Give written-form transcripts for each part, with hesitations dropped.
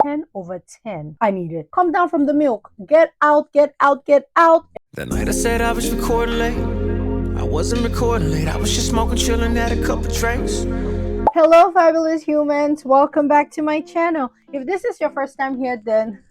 10 over 10. I need it. Come down from the milk. Get out, get out, get out. That night I said I was recording late. I wasn't recording late. I was just smoking, chilling, had a couple drinks. Hello, fabulous humans. Welcome back to my channel. If this is your first time here, then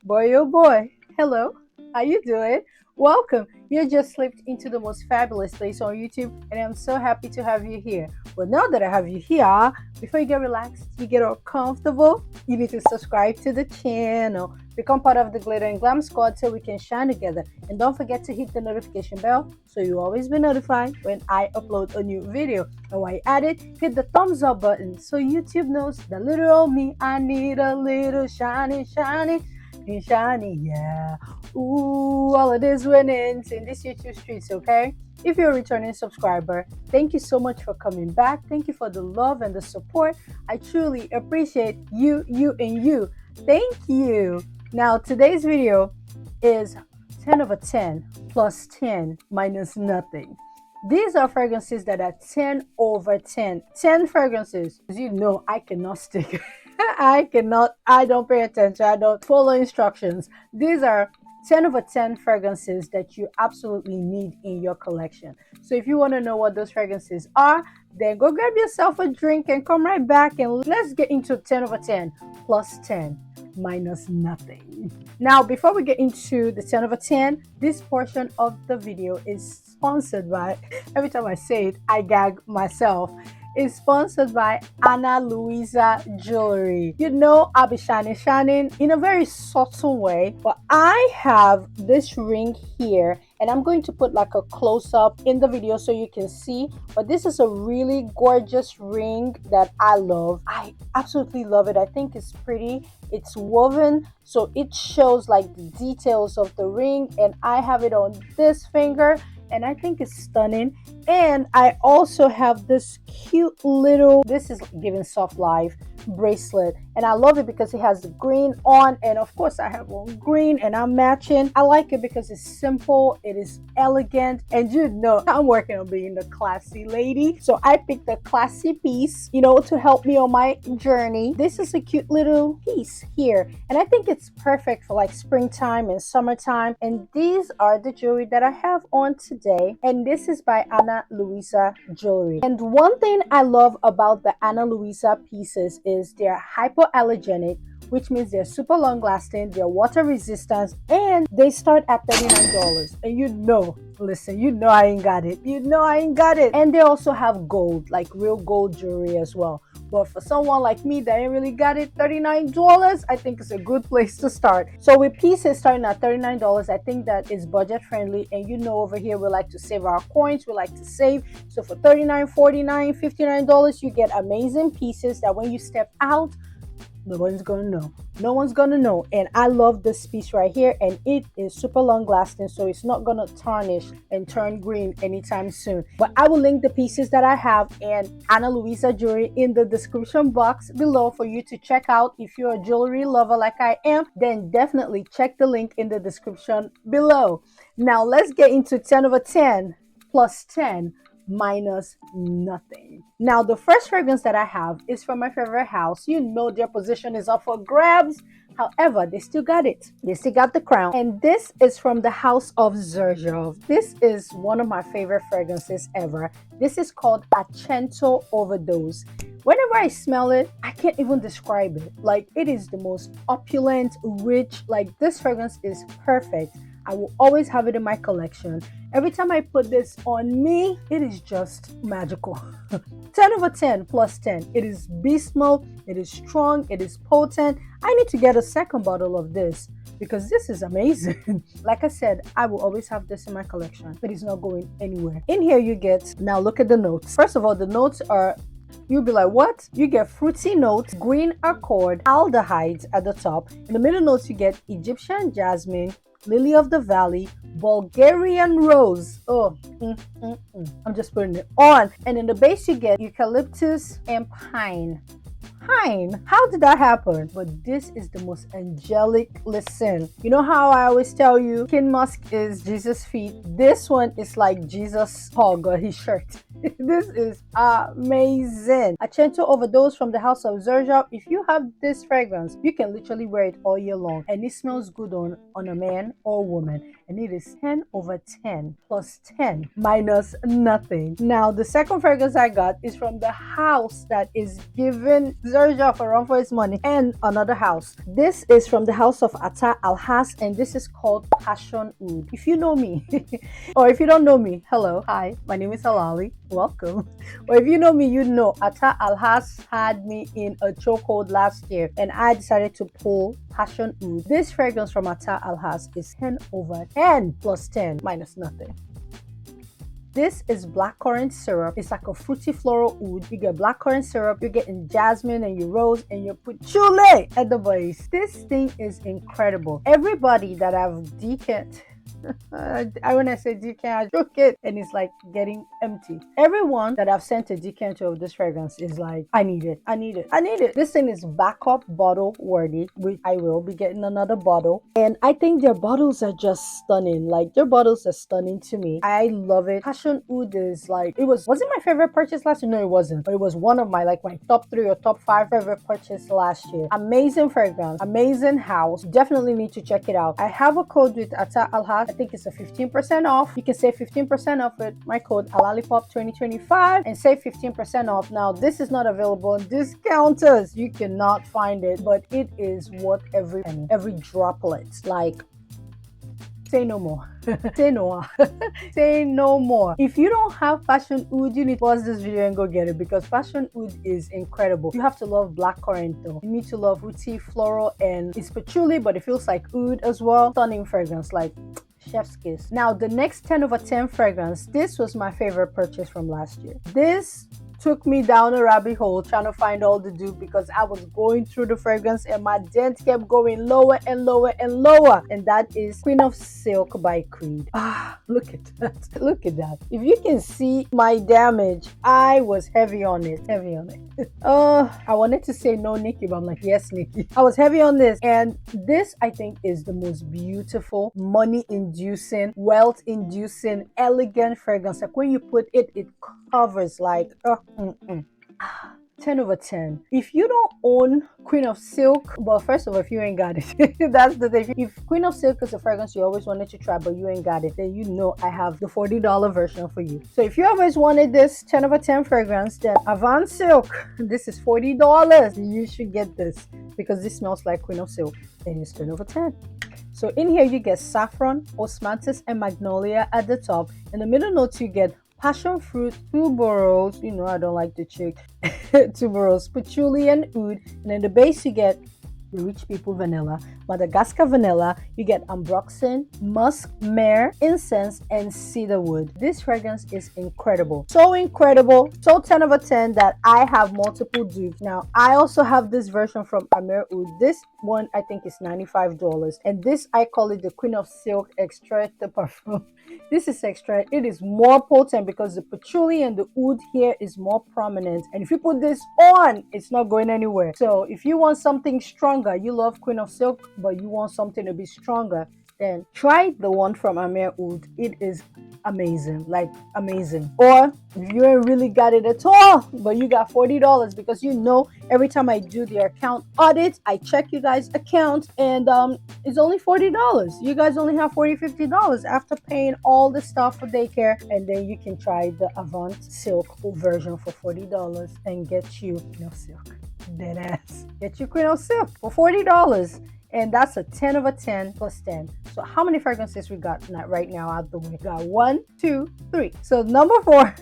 boy, oh boy. Hello. How you doing? Welcome. You just slipped into the most fabulous place on YouTube, and I'm so happy to have you here. Well, now that I have you here, before you get relaxed, you get all comfortable, you need to subscribe to the channel. Become part of the Glitter and Glam squad so we can shine together. And don't forget to hit the notification bell so you always be notified when I upload a new video. And while you're at it, hit the thumbs up button so YouTube knows that little old me, I need a little shiny, yeah. Ooh, all of this winnings in this YouTube streets, okay? If you're a returning subscriber, thank you so much for coming back. Thank you for the love and the support. I truly appreciate you, and you. Thank you. Now, today's video is 10 over 10 plus 10 minus nothing. These are fragrances that are 10 over 10. 10 fragrances. As you know, I cannot stick. I don't pay attention. I don't follow instructions. These are 10 over 10 fragrances that you absolutely need in your collection. So if you want to know what those fragrances are, then go grab yourself a drink and come right back and let's get into 10 over 10 plus 10 minus nothing. Now, before we get into the 10 over 10, this portion of the video is sponsored by, every time I say it, I gag myself. Is sponsored by Louisa jewelry. You know, I'll be shining in a very subtle way, but I have this ring here and I'm going to put like a close-up in the video so you can see, but this is a really gorgeous ring that I love. I absolutely love it. I think it's pretty. It's woven, so it shows like the details of the ring, and I have it on this finger and I think it's stunning. And I also have this cute little, this is giving soft life, bracelet, and I love it because it has the green on, and of course I have one green and I'm matching. I like it because it's simple, it is elegant, and you know I'm working on being the classy lady, so I picked a classy piece, you know, to help me on my journey. This is a cute little piece here, and I think it's perfect for like springtime and summertime. And these are the jewelry that I have on today, and this is by Louisa jewelry. And one thing I love about the Louisa pieces is they're hypoallergenic, which means they're super long lasting, they're water resistant, and they start at $39. And you know, listen, you know I ain't got it. You know I ain't got it. And they also have gold, like real gold jewelry as well. But for someone like me that ain't really got it, $39, I think it's a good place to start. So with pieces starting at $39, I think that is budget friendly. And you know, over here we like to save our coins, we like to save. So for $39, $49, $59, you get amazing pieces that when you step out, nobody's gonna know. No one's gonna know. And I love this piece right here, and it is super long lasting, so it's not gonna tarnish and turn green anytime soon. But I will link the pieces that I have and Louisa jewelry in the description box below for you to check out. If you're a jewelry lover like I am, then definitely check the link in the description below. Now let's get into 10 over 10 plus 10 minus nothing. Now, the first fragrance that I have is from my favorite house. You know their position is up for grabs. However, they still got it. They still got the crown. And this is from the house of Xerjoff. This is one of my favorite fragrances ever. This is called Accento Overdose. Whenever I smell it, I can't even describe it. Like, it is the most opulent, rich, like this fragrance is perfect. I will always have it in my collection. Every time I put this on me, it is just magical. 10 over 10 plus 10. It is beast mode, it is strong, it is potent. I need to get a second bottle of this because this is amazing. Like I said, I will always have this in my collection, but it's not going anywhere. In here you get, now look at the notes. First of all, the notes are, you'll be like, what? You get fruity notes, green accord, aldehydes at the top. In the middle notes, you get Egyptian jasmine, lily of the valley, Bulgarian rose. I'm just putting it on. And in the base, you get eucalyptus and pine. Fine. How did that happen? But this is the most angelic listen. You know how I always tell you King Musk is Jesus' feet? This one is like Jesus' hug or his shirt. This is amazing. Accento Overdose from the house of Xerjoff. If you have this fragrance, you can literally wear it all year long and it smells good on a man or woman. And it is 10 over 10 plus 10 minus nothing. Now, the second fragrance I got is from the house that is giving Xerjoff a run for his money and another house. This is from the house of Attar Al Has and this is called Passion Oud. If you know me, or if you don't know me, hello, hi, my name is Alali. Welcome. Or if you know me, you know Attar Al Has had me in a chokehold last year and I decided to pull Passion Oud. This fragrance from Attar Al Has is 10 over 10 plus 10 minus nothing. This is blackcurrant syrup. It's like a fruity floral oud. You get blackcurrant syrup, you're getting jasmine and your rose and your patchouli at the base. This thing is incredible. Everybody that I've decanted, when I say decant, I shook it and it's like getting empty. Everyone that I've sent a decanter of this fragrance is like, I need it, I need it, I need it. This thing is backup bottle worthy, which I will be getting another bottle. And I think their bottles are just stunning. Like their bottles are stunning to me. I love it. Passion Oud is like, wasn't my favorite purchase last year? No, it wasn't. But it was one of my top 3 or top 5 favorite purchase last year. Amazing fragrance, amazing house. Definitely need to check it out. I have a code with Attar Al Has. I think it's a 15% off. You can save 15% off with my code Alalipopp 2025 and save 15% off. Now, this is not available on discounters. You cannot find it, but it is worth every penny, every droplet. Like, say no more. Say no more. Say no more. If you don't have Passion Oud, you need to pause this video and go get it because Passion Oud is incredible. You have to love blackcurrant though. You need to love fruity, floral, and it's patchouli, but it feels like oud as well. Stunning fragrance, like chef's kiss. Now, the next 10 over 10 fragrance, this was my favorite purchase from last year. This took me down a rabbit hole trying to find all the dupe because I was going through the fragrance and my dent kept going lower and lower and lower. And that is Queen of Silk by Creed. Look at that. Look at that. If you can see my damage, I was heavy on it. Heavy on it. I wanted to say no, Nikki, but I'm like, yes, Nikki. I was heavy on this. And this, I think, is the most beautiful, money-inducing, wealth-inducing, elegant fragrance. Like when you put it, it covers like 10 over 10. If you don't own Queen of Silk, well, first of all, if you ain't got it, that's the thing. If Queen of Silk is a fragrance you always wanted to try, but you ain't got it, then you know I have the $40 version for you. So if you always wanted this 10 over 10 fragrance, then Avant Silk, this is $40. You should get this because this smells like Queen of Silk and it's 10 over 10. So in here you get saffron, osmanthus, and magnolia at the top. In the middle notes you get passion fruit, tuberose, you know I don't like the chick, tuberose, patchouli, and oud. And in the base you get the rich people vanilla, Madagascar vanilla, you get ambroxan, musk, myrrh, incense, and cedarwood. This fragrance is incredible. So incredible, so 10 over 10 that I have multiple dupes. Now, I also have this version from Amir Oud. This one I think is $95. And this, I call it the Queen of Silk Extrait de Parfum. This is extra. It is more potent because the patchouli and the oud here is more prominent. And if you put this on, it's not going anywhere. So if you want something stronger, you love Queen of Silk, but you want something to be stronger, then try the one from Amir Oud. It is amazing, like amazing. Or if you ain't really got it at all, but you got $40 because you know every time I do the account audit, I check you guys' account and it's only $40. You guys only have $50 after paying all the stuff for daycare, and then you can try the Avant Silk version for $40 and get you Queen of Silk. Dead ass. Get you Queen of Silk for $40. And that's a 10 over 10 plus 10. So how many fragrances we got right now out the way? We got 1, 2, 3. So number 4,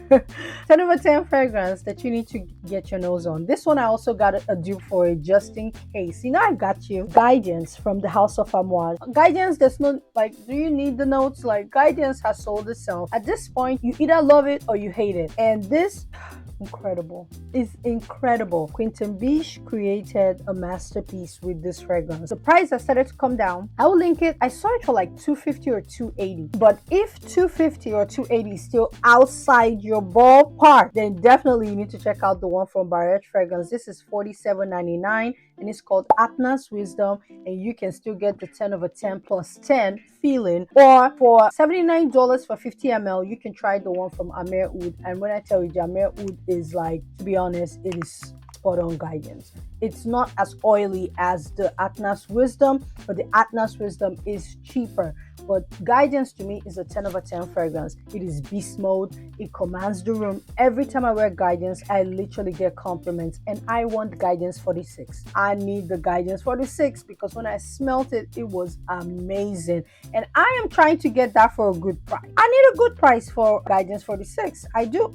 10 over 10 fragrance that you need to get your nose on. This one I also got a dupe for it just in case. You know I got you. Guidance from the house of Amouage. Guidance, there's no, like, do you need the notes? Like, Guidance has sold itself. At this point, you either love it or you hate it. And this incredible. It's incredible. Quentin Biche created a masterpiece with this fragrance. The price has started to come down. I will link it. I saw it for like $250 or $280. But if $250 or $280 is still outside your ballpark, then definitely you need to check out the one from Barrett Fragrance. This is $47.99 and it's called Atnas Wisdom, and you can still get the 10 over 10 plus 10 feeling, or for $79 for 50 ml you can try the one from Amir Oud. And when I tell you, the Amir Oud is like, to be honest, it is spot on guidance. It's not as oily as the Atnas Wisdom, but the Atnas Wisdom is cheaper. But Guidance to me is a 10 over 10 fragrance. It is beast mode. It commands the room. Every time I wear Guidance, I literally get compliments. And I want Guidance 46. I need the Guidance 46 because when I smelt it, it was amazing. And I am trying to get that for a good price. I need a good price for Guidance 46. I do.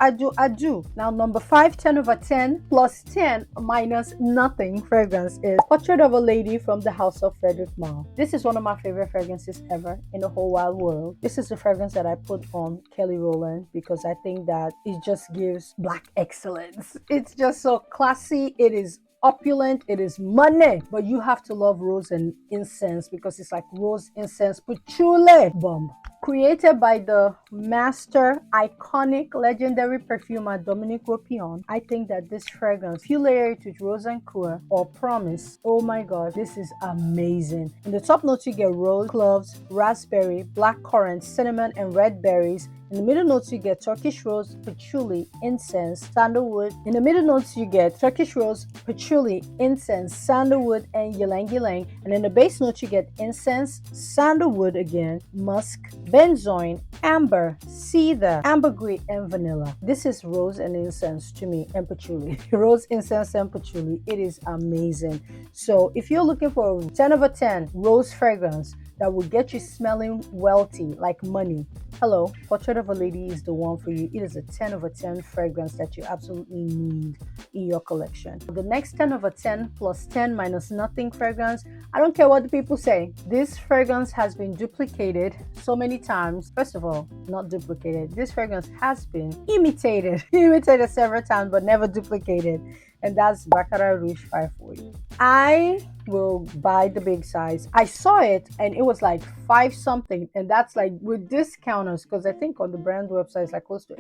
Now, number 5, 10 over 10 plus 10 minus nothing fragrance is Portrait of a Lady from the House of Frederic Malle. This is one of my favorite fragrances ever in the whole wide world. This is the fragrance that I put on Kelly Rowland because I think that it just gives black excellence. It's just so classy. It is opulent, it is money, but you have to love rose and incense because it's like rose, incense, patchouli bomb. Created by the master, iconic, legendary perfumer Dominique Ropion, I think that this fragrance, if you layer it with Rose and Coeur or Promise, oh my god, this is amazing. In the top notes you get rose, cloves, raspberry, blackcurrant, cinnamon, and red berries. In the middle notes, you get Turkish rose, patchouli, incense, sandalwood. In the middle notes, you get Turkish rose, patchouli, incense, sandalwood, and ylang ylang. And in the base notes, you get incense, sandalwood again, musk, benzoin, amber, cedar, ambergris, and vanilla. This is rose and incense to me, and patchouli. Rose, incense, and patchouli. It is amazing. So if you're looking for a 10 over 10 rose fragrance that will get you smelling wealthy like money, hello, Portrait of a Lady is the one for you. It is a 10 over 10 fragrance that you absolutely need in your collection. The next 10 over 10 plus 10 minus nothing fragrance, I don't care what the people say. This fragrance has been duplicated so many times. First of all, not duplicated. This fragrance has been imitated. Imitated several times, but never duplicated. And that's Baccarat Rouge 540. I will buy the big size. I saw it and it was like 5 something, and that's like with discounters, because I think on the brand website it's like close to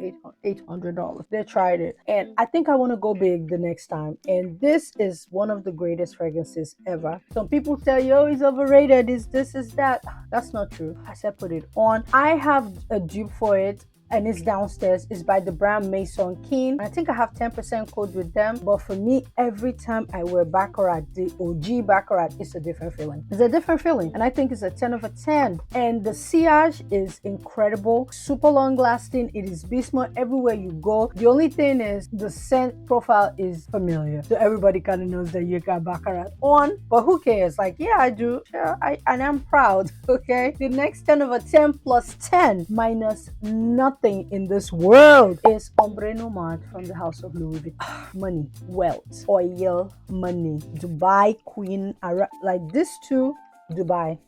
$800. They tried it, and I think I want to go big the next time. And this is one of the greatest fragrances ever. Some people tell you, oh, it's overrated, is this, is that. That's not true. I said put it on. I have a dupe for it, and it's downstairs. It's by the brand Maison Keen. I think I have 10% code with them, but for me, every time I wear Baccarat, the OG Baccarat, it's a different feeling. It's a different feeling, and I think it's a 10 over 10. And the sillage is incredible, super long lasting. It is beast mode everywhere you go. The only thing is the scent profile is familiar, so everybody kind of knows that you got Baccarat on, but who cares? Like, yeah, I do. Sure, and I'm proud. Okay, the next 10 over 10 plus 10 minus nothing in this world is Ombre Nomade from the House of Louis Vuitton. Money, wealth, oil, money, Dubai Queen, like this too. Dubai,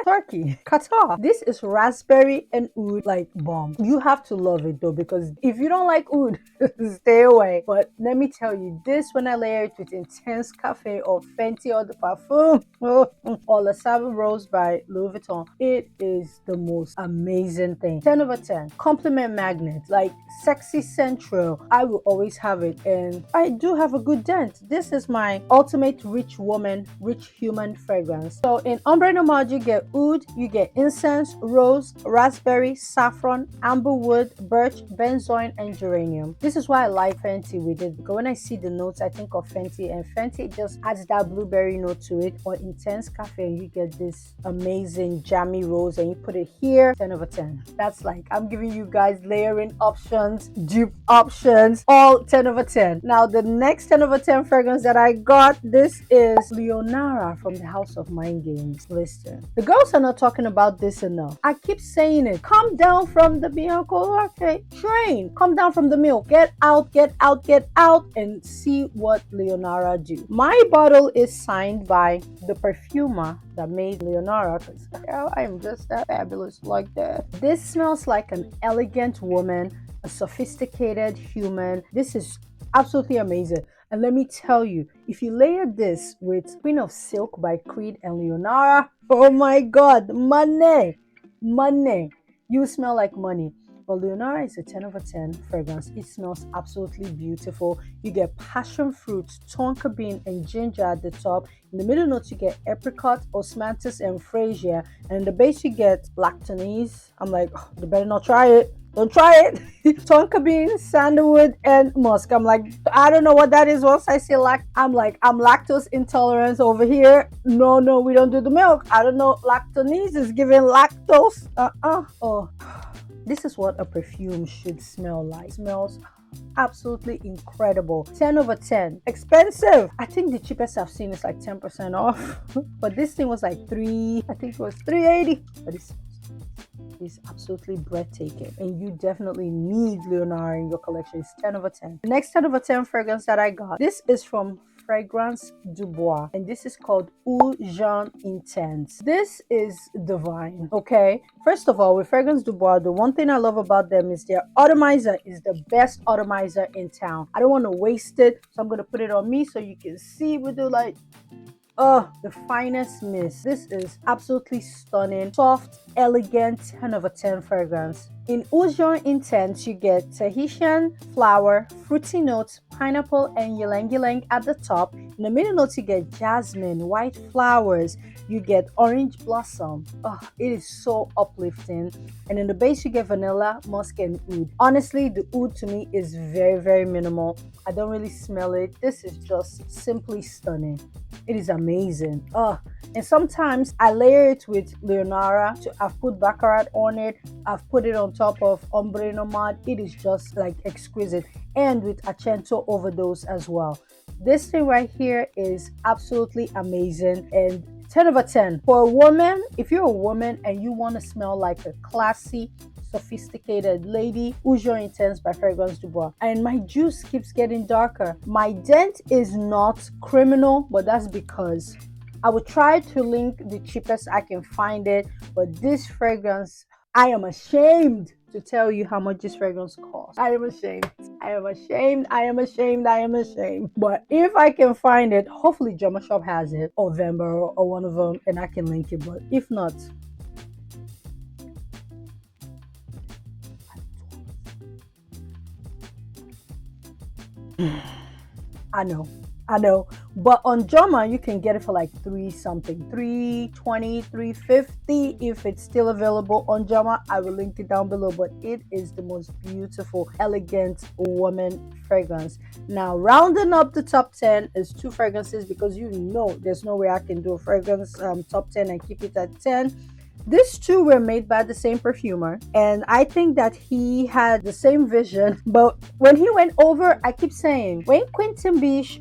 Turkey, Qatar. This is raspberry and oud, like bomb. You have to love it though, because if you don't like oud, stay away. But let me tell you, this, when I layer it with Intense Cafe or Fenty or the Parfum or Le Sable Rose by Louis Vuitton, it is the most amazing thing. 10 over 10. Compliment magnet, like sexy central. I will always have it, and I do have a good dent. This is my ultimate rich woman, rich human fragrance. So in Ombre Nomade, you get oud, you get incense, rose, raspberry, saffron, amberwood, birch, benzoin, and geranium. This is why I like Fenty with it, because when I see the notes, I think of Fenty, and Fenty just adds that blueberry note to it. Or Intense Cafe, and you get this amazing jammy rose, and you put it here. 10 over 10. That's like, I'm giving you guys layering options, dupe options, all 10 over 10. Now, the next 10 over 10 fragrance that I got, this is Leonara from the House of Mind Games. Listen, the girls are not talking about this enough. I keep saying it. Come down from the vehicle, train. Come down from the mill. Get out, and see what Leonara do. My bottle is signed by the perfumer that made Leonara, because I am just that fabulous like that. This smells like an elegant woman, a sophisticated human. This is absolutely amazing. And let me tell you, if you layer this with Queen of Silk by Creed and Leonara, oh my God, money, money. You smell like money. But Leonara is a 10 over 10 fragrance. It smells absolutely beautiful. You get passion fruit, tonka bean, and ginger at the top. In the middle notes, you get apricot, osmanthus, and freesia. And in the base, you get lactonese. I'm like, oh, you better not try it. Don't try it. Tonka bean, sandalwood, and musk. I'm like, I don't know what that is. Once I say I'm like, I'm lactose intolerant over here. No, no, we don't do the milk. I don't know. Lactonese is giving lactose. Oh. This is what a perfume should smell like. It smells absolutely incredible. 10 over 10. Expensive. I think the cheapest I've seen is like 10% off. But this thing was like I think it was $3.80. But it's absolutely breathtaking. And you definitely need Leonara in your collection. It's 10 over 10. The next 10 over 10 fragrance that I got, this is from Fragrance du Bois, and this is called Oud Jaune Intense. This is divine, okay? First of all, with Fragrance du Bois, the one thing I love about them is their atomizer is the best atomizer in town. I don't want to waste it, so I'm going to put it on me so you can see. We do like, oh, the finest mist. This is absolutely stunning, soft, elegant, 10 over 10 fragrance. In Oud Jaune Intense, you get Tahitian flower, fruity notes, pineapple, and ylang ylang at the top. In the middle notes, you get jasmine, white flowers. You get orange blossom. Oh, it is so uplifting. And in the base, you get vanilla, musk, and oud. Honestly, the oud to me is very, very minimal. I don't really smell it. This is just simply stunning. It is amazing. Oh, and sometimes I layer it with Leonara. I've put Baccarat on it. I've put it on top of Ombre Nomade. It is just like exquisite. And with Accento Overdose as well. This thing right here is absolutely amazing and 10 over 10. For a woman, if you're a woman and you want to smell like a classy, sophisticated lady, Oud Jaune Intense by Fragrance du Bois. And my juice keeps getting darker. My dent is not criminal, but that's because I would try to link the cheapest I can find it, but this fragrance, I am ashamed to tell you how much this fragrance costs. I am ashamed. I am ashamed. I am ashamed. I am ashamed. But if I can find it, hopefully JOMASHOP has it, or VENBA, or one of them, and I can link it. But if not, I know. But on Joma, you can get it for like $3 something, $3.20, $3.50 if it's still available on Joma. I will link it down below. But it is the most beautiful, elegant woman fragrance. Now, rounding up the top 10 is 2 fragrances because you know there's no way I can do a fragrance top 10 and keep it at 10. These 2 were made by the same perfumer, and I think that he had the same vision. But when he went over, I keep saying, when Quentin Biche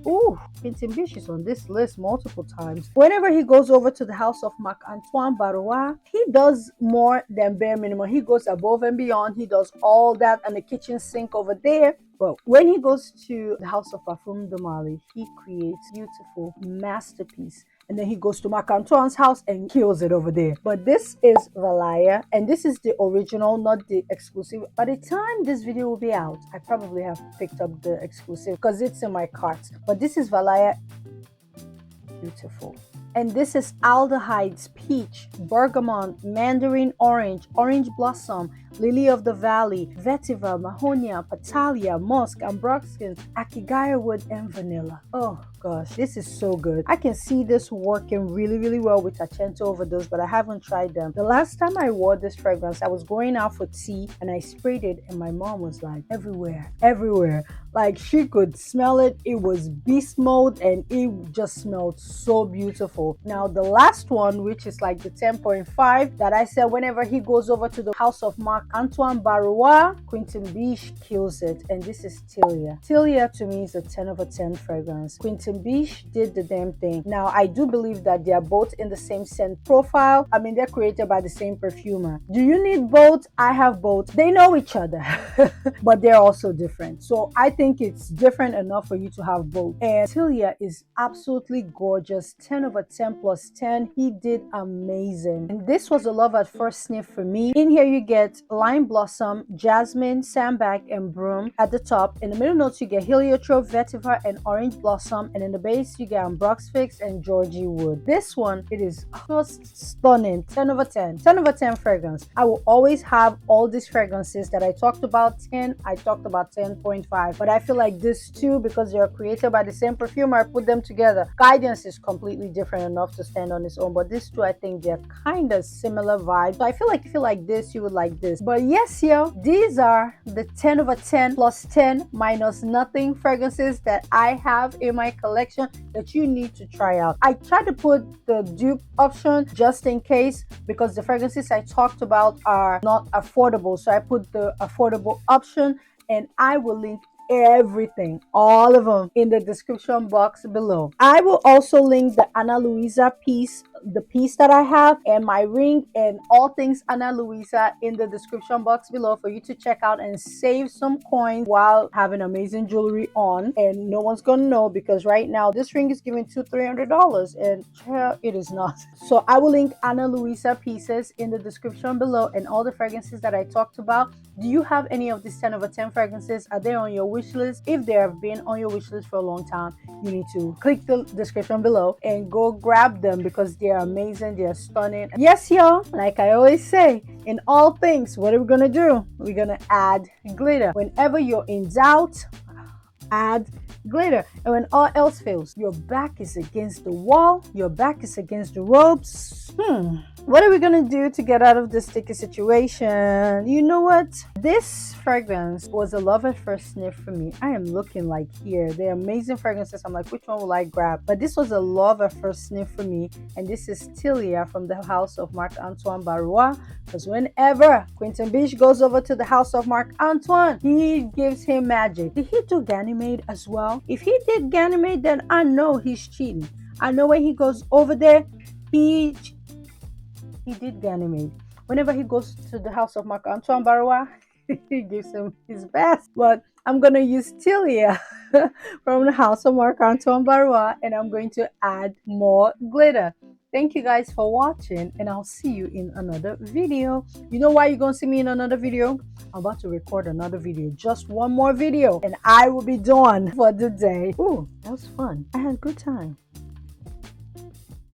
is on this list multiple times. Whenever he goes over to the house of Marc-Antoine Barrois, he does more than bare minimum. He goes above and beyond. He does all that and the kitchen sink over there. But when he goes to the house of Parfum de Mali, he creates beautiful masterpiece. And then he goes to Marc-Antoine's house and kills it over there. But this is Valaya, and this is the original, not the exclusive. By the time this video will be out, I probably have picked up the exclusive because it's in my cart. But this is Valaya. Beautiful. And this is aldehydes, peach, bergamot, mandarin orange, orange blossom, lily of the valley, vetiver, mahonia, patalia, musk, ambroxan, akigaya wood, and vanilla. Oh gosh, this is so good. I can see this working really, really well with Accento Overdose, but I haven't tried them. The last time I wore this fragrance, I was going out for tea and I sprayed it and my mom was like, everywhere. Like she could smell it. It was beast mode and it just smelled so beautiful. Now the last one, which is like the 10.5 that I said whenever he goes over to the house of Marc-Antoine Barrois, Quentin Biche kills it. And this is Tilia. Tilia to me is a 10 over 10 fragrance. Quentin Quentin Biche did the damn thing. Now, I do believe that they are both in the same scent profile. I mean, they're created by the same perfumer. Do you need both? I have both. They know each other, but they're also different. So I think it's different enough for you to have both. And Tilia is absolutely gorgeous. 10 over 10 plus 10. He did amazing. And this was a love at first sniff for me. In here, you get lime blossom, jasmine, sambac, and broom at the top. In the middle notes, you get heliotrope, vetiver, and orange blossom. And in the base, you get ambrox fix and Georgie wood. This one, it is just stunning. 10 over 10. 10 over 10 fragrance. I will always have all these fragrances that I talked about 10. I talked about 10.5. But I feel like this too, because they are created by the same perfumer, I put them together. Guidance is completely different enough to stand on its own. But these two, I think they're kind of similar vibes. So I feel like if you like this, you would like this. But yes, yo, these are the 10 over 10 plus 10 minus nothing fragrances that I have in my collection that you need to try out. I tried to put the dupe option just in case because the fragrances I talked about are not affordable. So I put the affordable option, and I will link everything, all of them, in the description box below. I will also link the Ana Luisa piece, the piece that I have, and my ring, and all things Ana Luisa in the description box below for you to check out and save some coins while having amazing jewelry on. And no one's gonna know because right now this ring is giving $200-300, and it is not. So I will link Ana Luisa pieces in the description below and all the fragrances that I talked about. Do you have any of these 10 over 10 fragrances? Are they on your wish list? If they have been on your wish list for a long time, you need to click the description below and go grab them because they are amazing. They are stunning. Yes, y'all, like I always say, in all things, what are we gonna do? We're gonna add glitter. Whenever you're in doubt, add glitter. And when all else fails, your back is against the wall, your back is against the ropes. What are we gonna do to get out of this sticky situation? You know what? This fragrance was a love at first sniff for me. I am looking like here. They're amazing fragrances. I'm like, which one will I grab? But this was a love at first sniff for me. And this is Tilia from the house of Marc Antoine Barrois. Because whenever Quentin Biche goes over to the house of Marc Antoine, he gives him magic. Did he do Ganymede as well? If he did Ganymede, then I know he's cheating. I know when he goes over there, he did Ganymede. Whenever he goes to the house of Marc Antoine Barrois, he gives him his best. But I'm going to use Tilia from the house of Marc Antoine Barrois, and I'm going to add more glitter. Thank you guys for watching, and I'll see you in another video. You know why you're going to see me in another video? I'm about to record another video, just one more video, and I will be done for the day. Ooh, that was fun. I had a good time.